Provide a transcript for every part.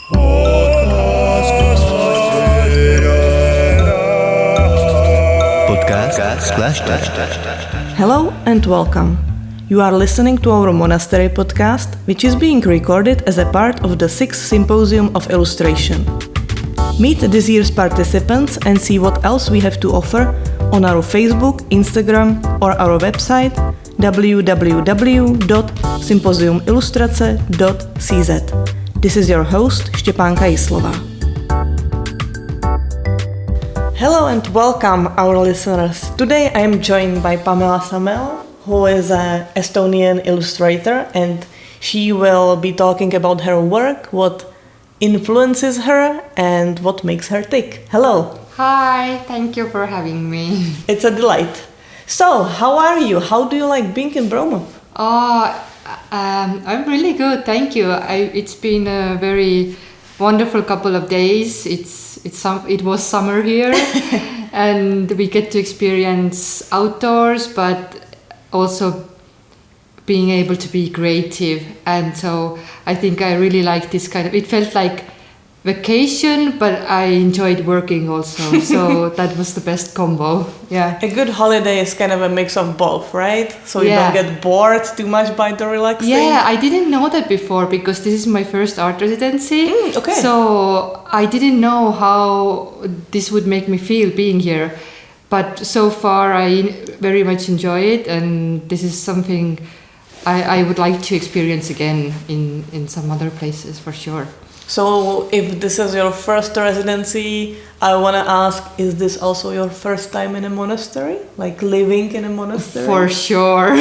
Podcast kláštera. Hello and welcome. You are listening to our Monastery podcast, which is being recorded as a part of the 6th Symposium of Illustration. Meet this year's participants and see what else we have to offer on our Facebook, Instagram or our website www.symposiumillustrace.cz. This is your host, Štěpánka Jislová. Hello and welcome our listeners. Today I am joined by Pamela Samel, who is an Estonian illustrator, and she will be talking about her work, what influences her and what makes her tick. Hello. Hi, thank you for having me. It's a delight. So, how are you? How do you like being in Broumov? I'm really good, thank you. It's been a very wonderful couple of days. It was summer here, and we get to experience outdoors, but also being able to be creative. And so I think I really like this kind of. It felt like vacation, but I enjoyed working also. So that was the best combo. Yeah. A good holiday is kind of a mix of both, right? So you don't get bored too much by the relaxing. Yeah, I didn't know that before because this is my first art residency. Okay. So I didn't know how this would make me feel being here. But so far I very much enjoy it, and this is something I would like to experience again in some other places for sure. So if this is your first residency, I want to ask, is this also your first time in a monastery? Like living in a monastery? For sure.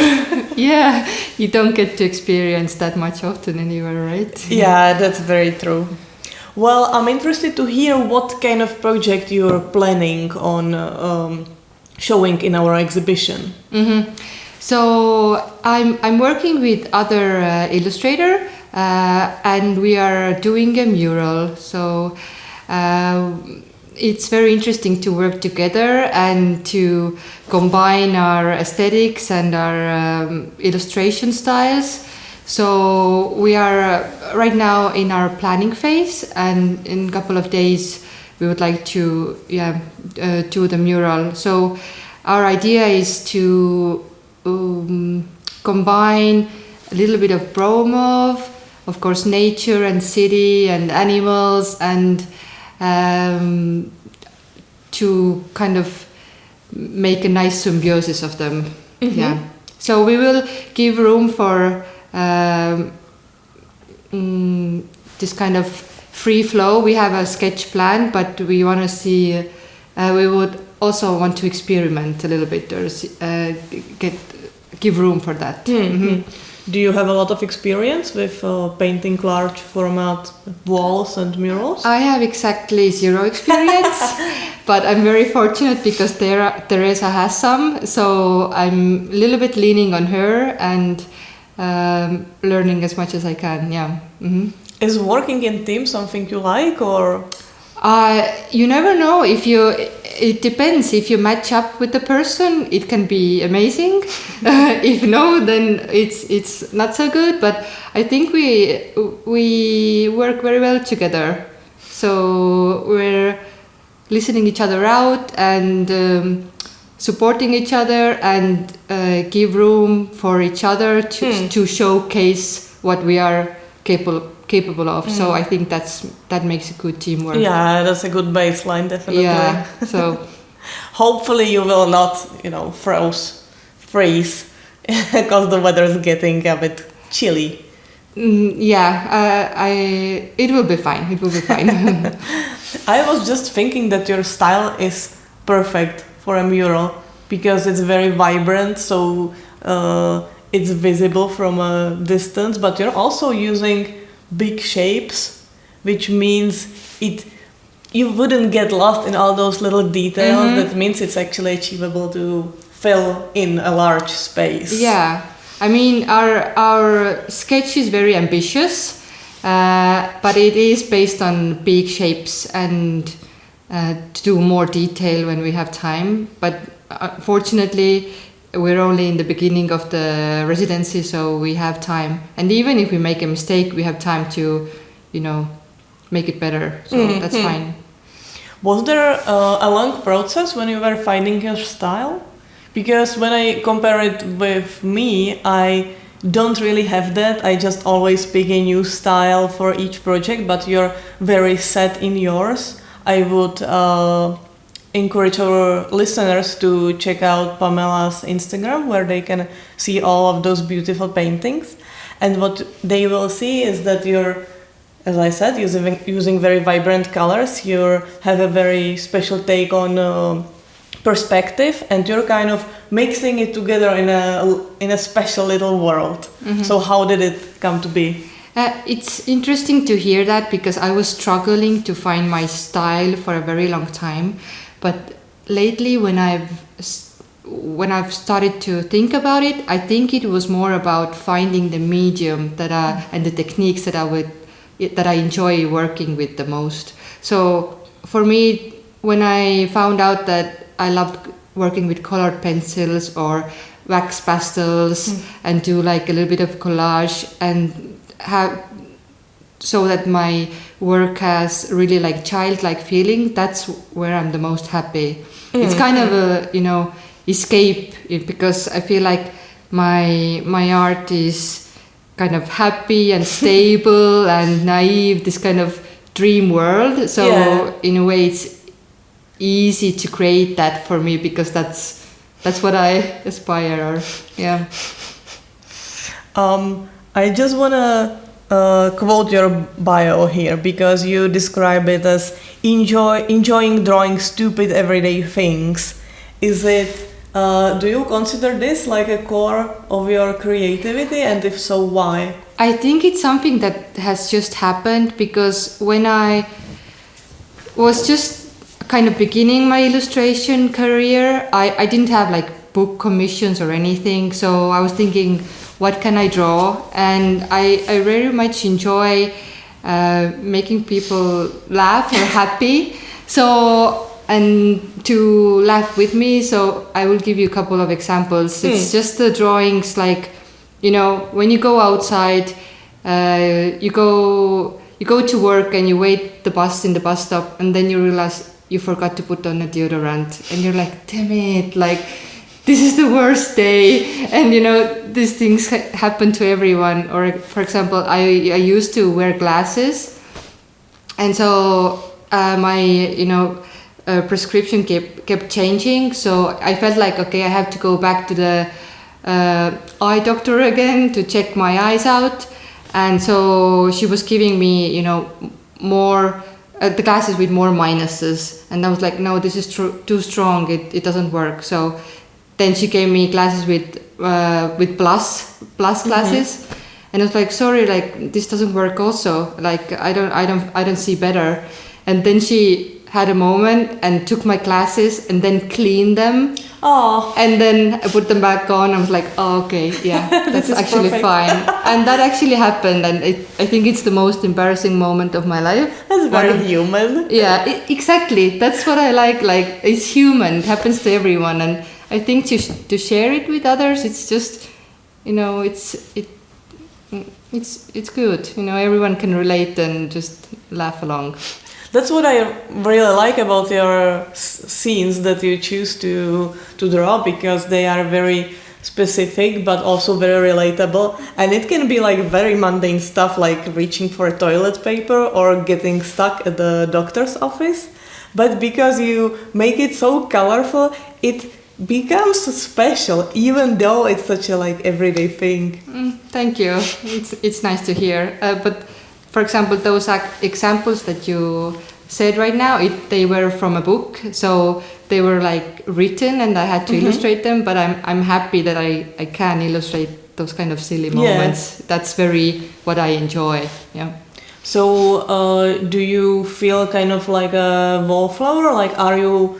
Yeah, you don't get to experience that much often anywhere, right? Yeah, that's very true. Well, I'm interested to hear what kind of project you're planning on showing in our exhibition. Mm-hmm. So I'm working with other illustrator. And we are doing a mural, so it's very interesting to work together and to combine our aesthetics and our illustration styles. So we are right now in our planning phase, and in a couple of days we would like to do the mural. So our idea is to combine a little bit of Broumov, of course, nature and city and animals, and to kind of make a nice symbiosis of them. Mm-hmm. Yeah. So we will give room for this kind of free flow. We have a sketch plan, but we want to see. We would also want to experiment a little bit or give room for that. Mm-hmm. Mm-hmm. Do you have a lot of experience with painting large format walls and murals? I have exactly zero experience, but I'm very fortunate because Teresa has some, so I'm a little bit leaning on her and learning as much as I can. Yeah. Mm-hmm. Is working in team something you like, or? You never know. It depends. If you match up with the person, it can be amazing. If no, then it's not so good. But I think we work very well together. So we're listening each other out and supporting each other and give room for each other to showcase what we are capable of. So I think that makes a good teamwork. Yeah, that's a good baseline, definitely. Yeah. So hopefully you will not, freeze because the weather is getting a bit chilly. It will be fine. It will be fine. I was just thinking that your style is perfect for a mural because it's very vibrant, so it's visible from a distance, but you're also using big shapes, which means you wouldn't get lost in all those little details. Mm-hmm. That means it's actually achievable to fill in a large space. Yeah, I mean our sketch is very ambitious, but it is based on big shapes and to do more detail when we have time. But fortunately, we're only in the beginning of the residency, so we have time. And even if we make a mistake, we have time to, make it better. So that's fine. Was there a long process when you were finding your style? Because when I compare it with me, I don't really have that. I just always pick a new style for each project, but you're very set in yours. I would encourage our listeners to check out Pamela's Instagram, where they can see all of those beautiful paintings. And what they will see is that you're, as I said, using very vibrant colors. You have a very special take on perspective, and you're kind of mixing it together in a special little world. So how did it come to be? It's interesting to hear that, because I was struggling to find my style for a very long time. But lately, when I've started to think about it, I think it was more about finding the medium and the techniques that I enjoy working with the most. So for me, when I found out that I loved working with colored pencils or wax pastels and do like a little bit of collage and so that my work has really like childlike feeling, that's where I'm the most happy. It's kind of a, escape, because I feel like my art is kind of happy and stable and naive, this kind of dream world. So in a way it's easy to create that for me, because that's what I aspire. I just want to quote your bio here, because you describe it as enjoying drawing stupid everyday things. Is it, do you consider this like a core of your creativity, and if so, why? I think it's something that has just happened, because when I was just kind of beginning my illustration career, I didn't have like book commissions or anything, so I was thinking, what can I draw? And I very much enjoy making people laugh or happy, and to laugh with me. So I will give you a couple of examples. It's just the drawings, like, when you go outside, you go to work and you wait the bus in the bus stop, and then you realize you forgot to put on a deodorant, and you're like, damn it, like, this is the worst day. And these things happen to everyone. Or for example, I used to wear glasses, and so my prescription kept changing, so I felt like, okay, I have to go back to the eye doctor again to check my eyes out. And so she was giving me more the glasses with more minuses, and I was like, no, this is too strong, it doesn't work. So then she gave me glasses with plus glasses, and I was like, sorry, like, this doesn't work also, like, I don't see better. And then she had a moment and took my glasses and then cleaned them. Oh. And then I put them back on. I was like, oh, okay, yeah, that's actually perfect. fine. And that actually happened, and I think it's the most embarrassing moment of my life. That's very human. Yeah, exactly. That's what I like. Like, it's human. It happens to everyone, and I think to share it with others, it's just, it's good. Everyone can relate and just laugh along. That's what I really like about your scenes that you choose to draw, because they are very specific but also very relatable, and it can be like very mundane stuff like reaching for toilet paper or getting stuck at the doctor's office, but because you make it so colorful, it becomes special, even though it's such a like everyday thing. Thank you. It's nice to hear. But for example, those examples that you said right now, they were from a book, so they were like written, and I had to illustrate them. But I'm happy that I can illustrate those kind of silly moments. That's very what I enjoy. Yeah. So do you feel kind of like a wallflower? Like, are you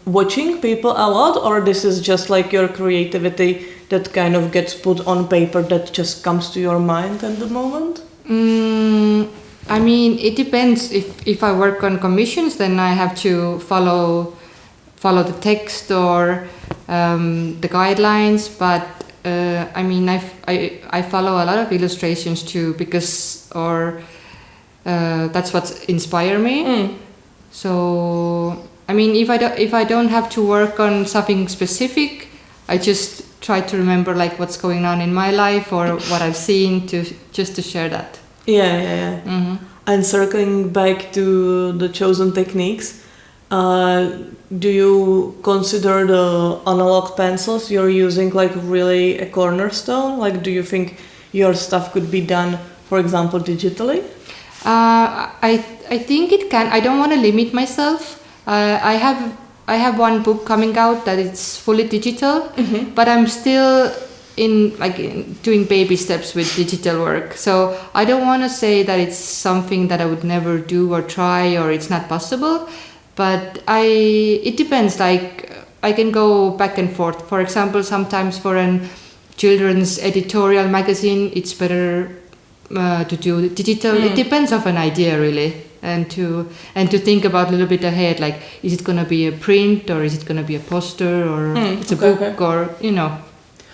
watching people a lot, or this is just like your creativity that kind of gets put on paper that just comes to your mind at the moment? I mean, it depends. If I work on commissions, then I have to follow the text or the guidelines. But I mean, I follow a lot of illustrations too, because that's what inspires me. So I mean, if I don't have to work on something specific, I just try to remember like what's going on in my life or what I've seen to share that. Yeah. Mm-hmm. And circling back to the chosen techniques, do you consider the analog pencils you're using like really a cornerstone? Like, do you think your stuff could be done, for example, digitally? I think it can. I don't want to limit myself. I have one book coming out that it's fully digital, but I'm still doing baby steps with digital work. So I don't want to say that it's something that I would never do or try or it's not possible. But it depends. Like I can go back and forth. For example, sometimes for a children's editorial magazine, it's better to do digital. It depends of an idea really, and to think about a little bit ahead. Like, is it gonna be a print or is it gonna be a poster or it's a book or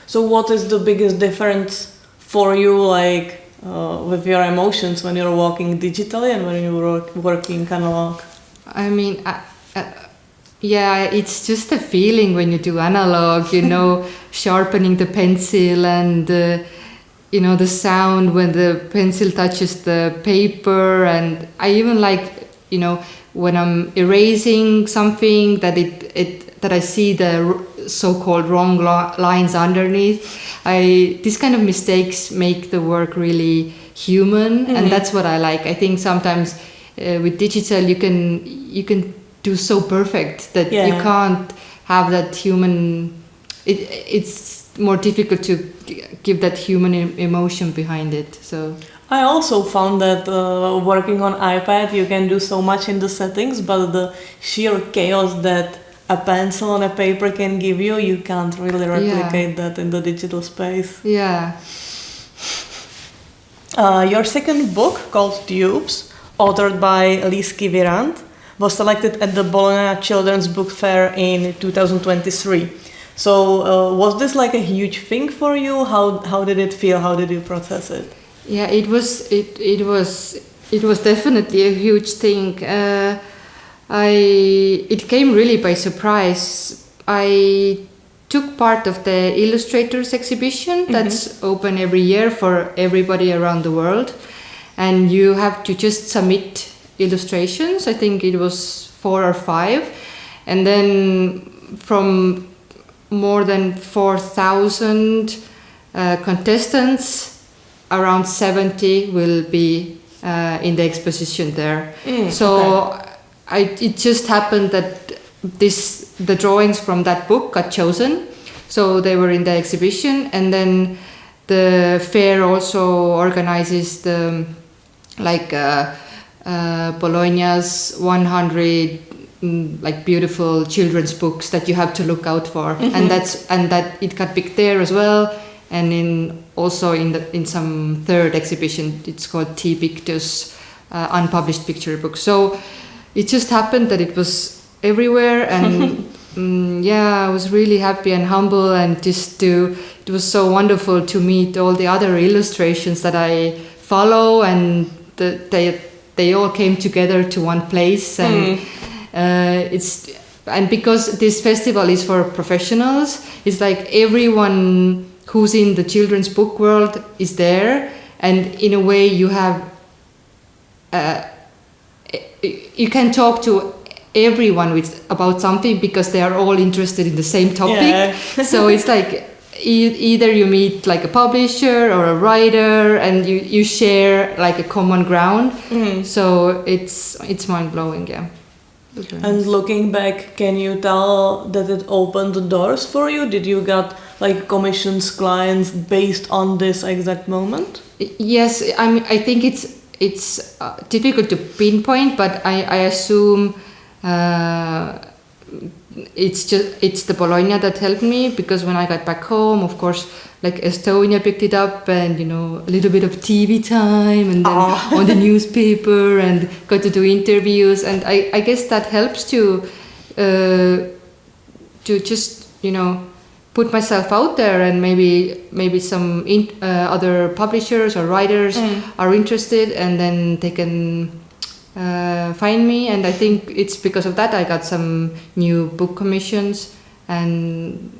So what is the biggest difference for you, like with your emotions when you're working digitally and when you're working analog? I mean, it's just a feeling when you do analog, sharpening the pencil and, the sound when the pencil touches the paper. And I even like, when I'm erasing something that that I see the so-called wrong lines underneath. These kind of mistakes make the work really human, and that's what I like. I think sometimes with digital you can do so perfect that you can't have that human. It's more difficult to give that human emotion behind it. So I also found that working on iPad you can do so much in the settings, but the sheer chaos that a pencil on a paper can give you, you can't really replicate that in the digital space. Yeah. Your second book, called Tubes, authored by Lísky Virant, was selected at the Bologna Children's Book Fair in 2023. So was this like a huge thing for you? How did it feel? How did you process it? Yeah, it was definitely a huge thing. It came really by surprise. I took part of the illustrators exhibition that's open every year for everybody around the world, and you have to just submit illustrations. I think it was 4 or 5, and then from more than 4,000 contestants, around 70 will be in the exposition there. It just happened that the drawings from that book got chosen, so they were in the exhibition. And then the fair also organizes the Bologna's 100 beautiful children's books that you have to look out for, and that it got picked there as well. And in some third exhibition, it's called T. Pictus, unpublished picture books. So it just happened that it was everywhere, and I was really happy and humble, and it was so wonderful to meet all the other illustrations that I follow, and they all came together to one place, and and because this festival is for professionals, it's like everyone who's in the children's book world is there, and in a way you have you can talk to everyone about something because they are all interested in the same topic. So it's like either you meet like a publisher or a writer, and you share like a common ground. So it's mind-blowing. And looking back, can you tell that it opened the doors for you? Did you get like commissions, clients based on this exact moment? Yes, I think it's difficult to pinpoint, but I assume it's the Bologna that helped me, because when I got back home, of course, like Estonia picked it up, and a little bit of TV time, and then on the newspaper, and got to do interviews, and I guess that helps to just put myself out there, and maybe some other publishers or writers are interested, and then they can find me. And I think it's because of that I got some new book commissions, and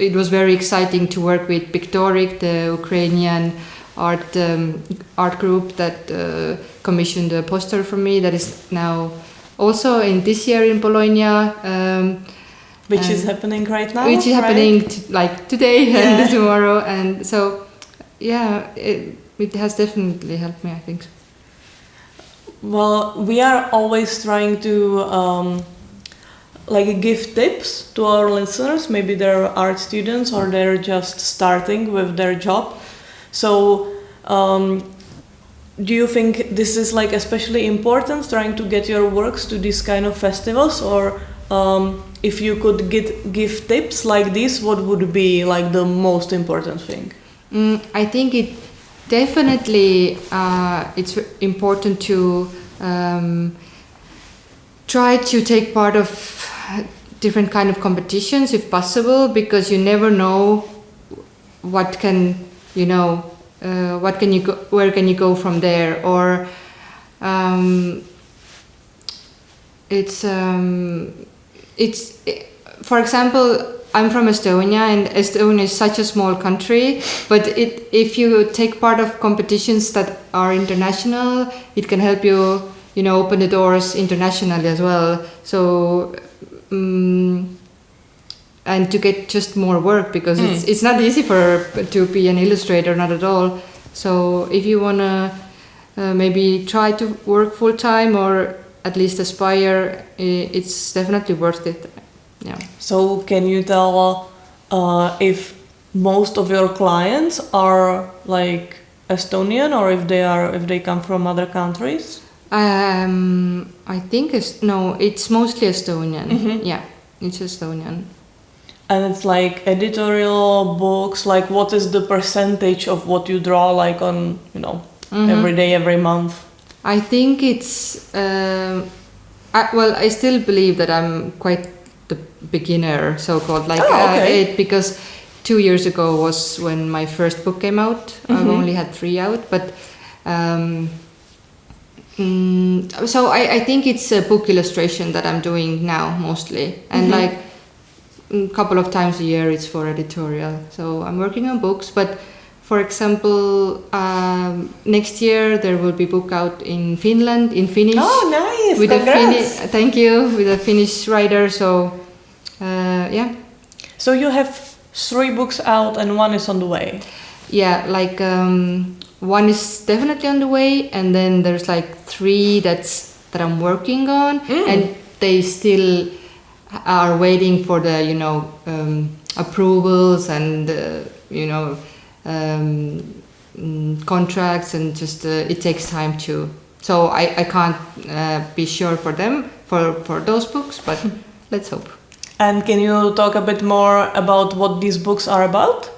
it was very exciting to work with Pictoric, the Ukrainian art group that commissioned a poster for me that is now also in this year in Bologna. Which is happening right now? Which is happening like today and tomorrow. And so, yeah, it has definitely helped me, I think. Well, we are always trying to give tips to our listeners. Maybe they're art students or they're just starting with their job. So, do you think this is like especially important, trying to get your works to these kind of festivals? Or if you could give tips like this, what would be like the most important thing? I think it definitely it's important to try to take part of different kind of competitions if possible, because you never know where can you go, where can you go from there, or it's for example, I'm from Estonia, and Estonia is such a small country, but if you take part of competitions that are international, it can help you, open the doors internationally as well. So, and to get just more work, because it's not easy to be an illustrator, not at all. So if you wanna maybe try to work full time or at least aspire, it's definitely worth it. Yeah. So can you tell if most of your clients are like Estonian, or if they come from other countries? I think it's mostly Estonian. Mm-hmm. Yeah, it's Estonian. And it's like editorial books. Like, what is the percentage of what you draw, like on every day, every month? I think it's I still believe that I'm quite the beginner, so-called, because 2 years ago was when my first book came out. Mm-hmm. I've only had 3 out, but so I think it's a book illustration that I'm doing now mostly, and like a couple of times a year it's for editorial. So I'm working on books, but for example, next year there will be book out in Finland in Finnish. Oh, nice! With thank you, with a Finnish writer. So yeah. So you have 3 books out and 1 is on the way. Yeah, like 1 is definitely on the way, and then there's like 3 that I'm working on, and they still are waiting for the approvals and contracts, and just it takes time too. So I can't be sure for them for those books, but let's hope. And can you talk a bit more about what these books are about?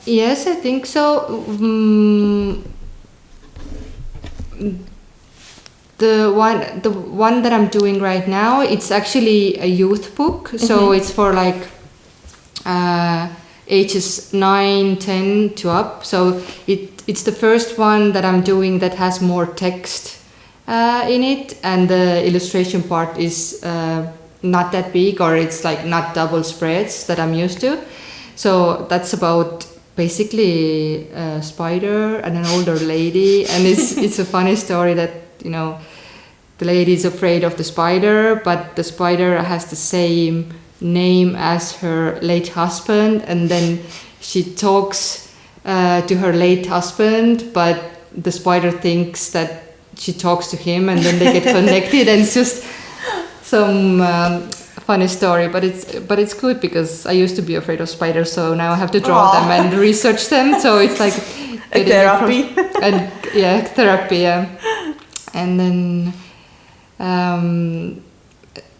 Yes, I think so. The one that I'm doing right now, it's actually a youth book. So it's for like ages 9, 10 to up. So it's the first one that I'm doing that has more text in it, and the illustration part is not that big, or it's like not double spreads that I'm used to. So that's about basically a spider and an older lady, and it's a funny story that the lady is afraid of the spider, but the spider has the same name as her late husband, and then she talks to her late husband, but the spider thinks that she talks to him, and then they get connected, and it's just some funny story, but it's good because I used to be afraid of spiders, so now I have to draw them and research them. So it's like a therapy. Therapy. Yeah, and then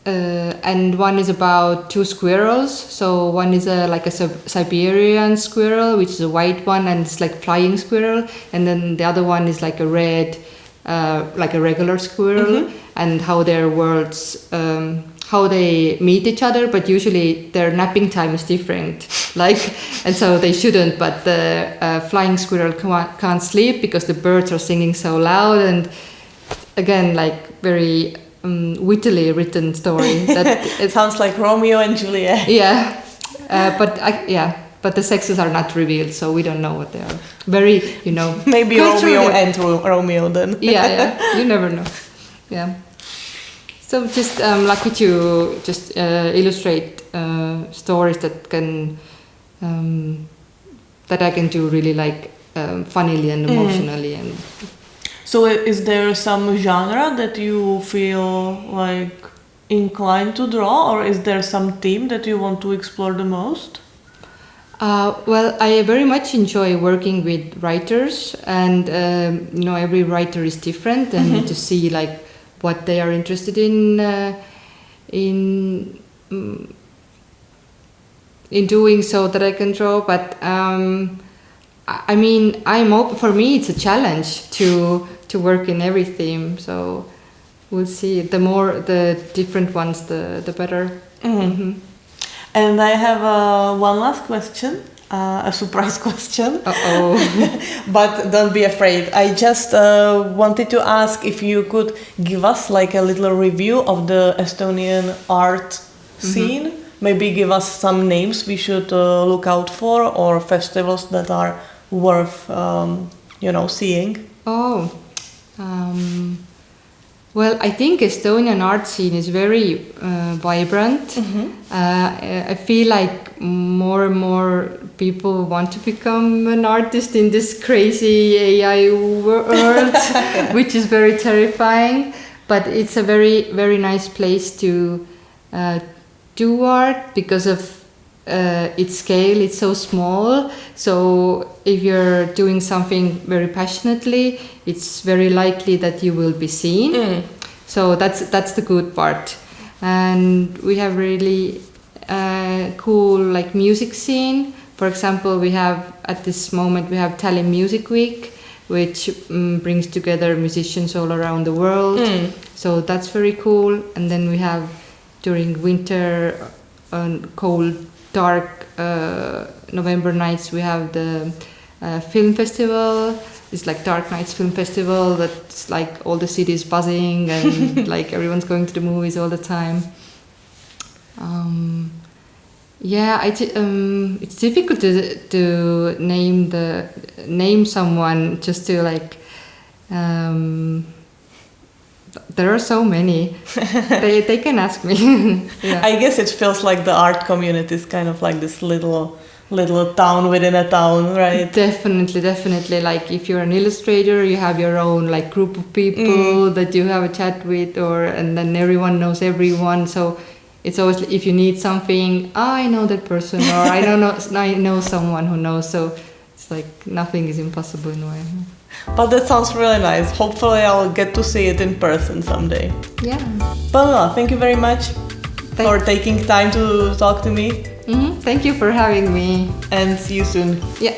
and one is about 2 squirrels. So one is like a Siberian squirrel, which is a white one, and it's like flying squirrel, and then the other one is like a red, like a regular squirrel, and how their worlds. how they meet each other, but usually their napping time is different. And so they shouldn't, but the flying squirrel can't sleep because the birds are singing so loud, and again, like very wittily written story. It sounds like Romeo and Juliet. Yeah, but the sexes are not revealed, so we don't know what they are. Very, Maybe Romeo and Romeo then. Yeah, you never know. Yeah. So just lucky to just illustrate stories that can that I can do really like funnily and emotionally. And so is there some genre that you feel like inclined to draw, or is there some theme that you want to explore the most? Well, I very much enjoy working with writers, and every writer is different, and to see like what they are interested in doing, so that I can draw. But I mean, I'm open. For me, it's a challenge to work in every theme. So we'll see. The different ones, the better. And I have one last question, a surprise question. But don't be afraid. I just wanted to ask if you could give us like a little review of the Estonian art scene. Maybe give us some names we should look out for, or festivals that are worth, seeing. Well, I think Estonian art scene is very vibrant. I feel like more and more people want to become an artist in this crazy AI world, which is very terrifying. But it's a very, very nice place to do art because of its scale. It's so small. So if you're doing something very passionately, it's very likely that you will be seen. So that's the good part. And we have really cool like music scene. For example, we have at this moment we have Tallinn Music Week, which brings together musicians all around the world. So that's very cool. And then we have during winter cold, dark November nights, we have the film festival. It's like Dark Nights Film Festival. That's like all the cities buzzing and like everyone's going to the movies all the time. It's difficult to name someone just to like. There are so many. They can ask me. Yeah. I guess it feels like the art community is kind of like this little town within a town, right? Definitely. Like if you're an illustrator, you have your own like group of people that you have a chat with, and then everyone knows everyone. So it's always if you need something, I know that person, or I know someone who knows. So it's like nothing is impossible in a way. But that sounds really nice. Hopefully I'll get to see it in person someday. Yeah. Pamela, thank you very much for taking time to talk to me. Thank you for having me. And see you soon. Yeah.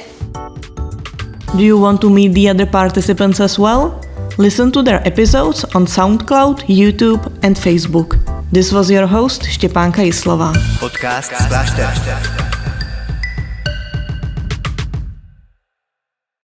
Do you want to meet the other participants as well? Listen to their episodes on SoundCloud, YouTube and Facebook. This was your host, Štěpánka Jislová. Podcast z kláštera.